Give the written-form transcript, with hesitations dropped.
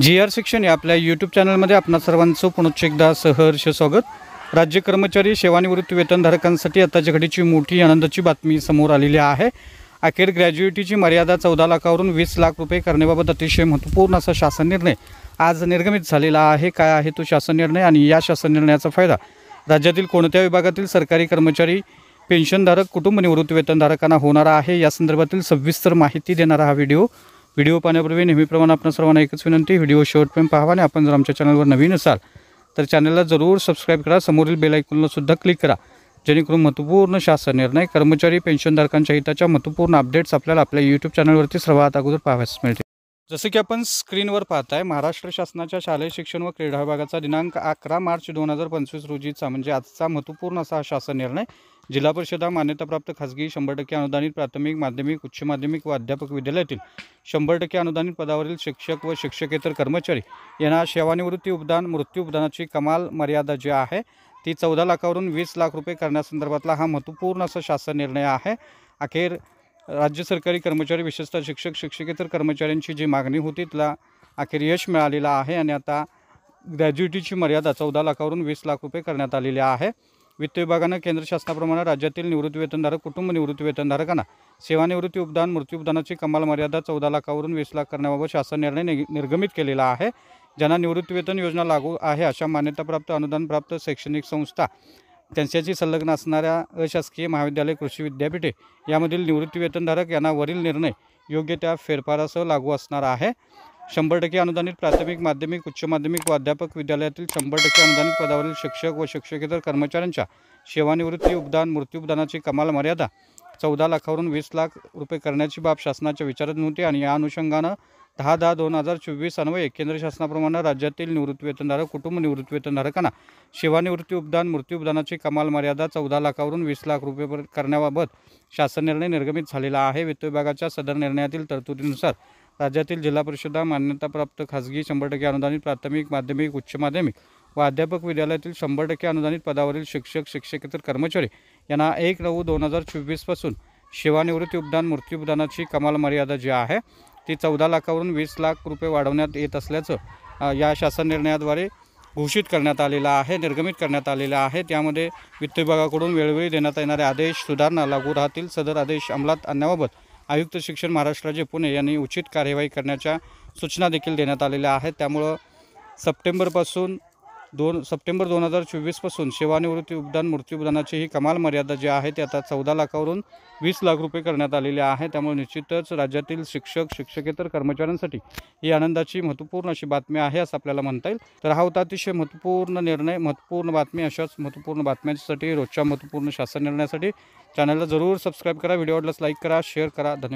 G.R.. शिक्षण या आपल्या यूट्यूब चॅनलमध्ये आपणा सर्वांचं पुनश्च एकदा सहर्ष स्वागत। राज्य कर्मचारी सेवानिवृत्ती वेतनधारकांसाठी आताच्या घडीची मोठी आनंदाची बातमी समोर आलेली आहे। अखेर ग्रॅज्युएटीची मर्यादा 14 लाखावरून 20 लाख रुपये करण्याबाबत अतिशय महत्त्वपूर्ण असा शासन निर्णय आज निर्गमित झालेला आहे। काय आहे तो शासन निर्णय आणि या शासन निर्णयाचा फायदा राज्यातील कोणत्या विभागातील सरकारी कर्मचारी, पेन्शनधारक, कुटुंब निवृत्ती वेतनधारकांना होणार आहे या संदर्भातील सविस्तर माहिती देणारा हा व्हिडिओ पाहण्यापूर्वी नेहमीप्रमाणे आपण सर्वांना एकच विनंती, व्हिडिओ शेवटपर्यंत पाहावा आणि आपण जर आमच्या चॅनलवर नवीन असाल तर चॅनलला जरूर सबस्क्राइब करा, समोरील बेल आयकॉनला सुद्धा क्लिक करा, जेणेकरून महत्त्वपूर्ण शासन निर्णय, कर्मचारी, पेन्शनधारकांच्या हिताच्या महत्त्वपूर्ण अपडेट्स आपल्याला आपल्या यूट्यूब चॅनलवरती सर्वात अगोदर पाहावयास मिळतील। जसे की आपण स्क्रीनवर पाहताय, महाराष्ट्र शासनाच्या शालेय शिक्षण व क्रीडा विभागाचा दिनांक 11 मार्च 2025 रोजीचा म्हणजे आजचा महत्त्वपूर्ण असा शासन निर्णय जिल्हा परिषदा मान्यताप्राप्त खासगी 100% अनुदानित प्राथमिक, माध्यमिक, उच्च माध्यमिक व अध्यापक विद्यालयातील 100% अनुदानित पदावरील शिक्षक व शिक्षकेतर कर्मचारी यांना सेवानिवृत्ती उपदान, मृत्यू उपदानाची कमाल मर्यादा जी आहे ती 14 लाखावरून 20 लाख रुपये करण्यासंदर्भातला हा महत्त्वपूर्ण असा शासन निर्णय आहे। अखेर राज्य सरकारी कर्मचारी, विशेषतः शिक्षक, शिक्षकेतर कर्मचाऱ्यांची जी मागणी होती त्याला अखेर यश मिळालेलं आहे आणि आता ग्रॅज्युएटीची मर्यादा 14 लाखावरून 20 लाख रुपये करण्यात आलेली आहे। वित्त विभागानं केंद्र शासनाप्रमाणे राज्यातील निवृत्ती वेतनधारक, कुटुंब निवृत्ती वेतनधारकांना सेवानिवृत्ती उपदान, मृत्यू उपदानाची कमाल मर्यादा 14 लाखावरून 20 लाख करण्याबाबत शासन निर्णय निर्गमित केलेला आहे। ज्यांना निवृत्ती वेतन योजना लागू आहे अशा मान्यताप्राप्त, अनुदानप्राप्त शैक्षणिक संस्था, त्यांच्याशी संलग्न असणाऱ्या अशासकीय महाविद्यालय, कृषी विद्यापीठे यामधील निवृत्ती वेतनधारक यांना वरील निर्णय योग्य त्या फेरफारासह लागू असणार आहे। 100% अनुदानित प्राथमिक, माध्यमिक, उच्च माध्यमिक व अध्यापक विद्यालयातील 100% अनुदानित पदावरील शिक्षक व शिक्षकेतर कर्मचाऱ्यांच्या सेवानिवृत्ती उपदान, मृत्यू उपदानाची कमाल मर्यादा 14 लाखावरून 20 लाख रुपये करण्याची बाब शासनाच्या विचारात नव्हती आणि या अनुषंगानं 10/10/2024 अन्वये केंद्र शासनाप्रमाणे राज्यातील निवृत्ती वेतनधारक, कुटुंब निवृत्ती वेतनधारकांना सेवानिवृत्ती उपदान, मृत्यू उपदानाची कमाल मर्यादा 14 लाखावरून 20 लाख रुपये करण्याबाबत शासन निर्णय निर्गमित झालेला आहे। वित्त विभागाच्या सदर निर्णयातील तरतुदीनुसार राज्यातील जिल्हा परिषदा मान्यताप्राप्त खासगी 100% अनुदानित प्राथमिक, माध्यमिक, उच्च माध्यमिक व अध्यापक विद्यालयातील 100% अनुदानित पदावरील शिक्षक, शिक्षकेतर कर्मचारी यांना 1/9/2024 पासून सेवानिवृत्ती उपदान, मृत्यू उपदानाची कमाल मर्यादा जी आहे ती 14 लाखावरून 20 लाख रुपये वाढवण्यात येत असल्याचं या शासन निर्णयाद्वारे घोषित करण्यात आलेला आहे, निर्गमित करण्यात आलेला आहे। त्यामध्ये वित्त विभागाकडून वेळोवेळी देण्यात येणारे आदेश, सुधारणा लागू राहतील। सदर आदेश अंमलात आणण्याबाबत आयुक्त शिक्षण महाराष्ट्राचे पुणे यांनी उचित कार्यवाही करण्याच्या सूचना देखील देण्यात आलेल्या आहेत। त्यामुळे सप्टेंबर 2024 पासून सेवानिवृत्ती उपदान, मृत्यू उपदानाची ही कमाल मर्यादा जी आहे ती आता 14 लाखावरून 20 लाख रुपये करण्यात आलेली आहे। त्यामुळे निश्चितच राज्यातील शिक्षक, शिक्षकेतर कर्मचाऱ्यांसाठी ही आनंदाची महत्त्वपूर्ण अशी बातमी आहे असं आपल्याला म्हणता येईल। तर हा होता अतिशय महत्त्वपूर्ण निर्णय, महत्त्वपूर्ण बातमी। अशाच महत्त्वपूर्ण बातम्यांसाठी, रोजच्या महत्त्वपूर्ण शासन निर्णयासाठी चॅनलला जरूर सबस्क्राइब करा, व्हिडिओ आवडल्यास लाईक करा, शेअर करा। धन्यवाद।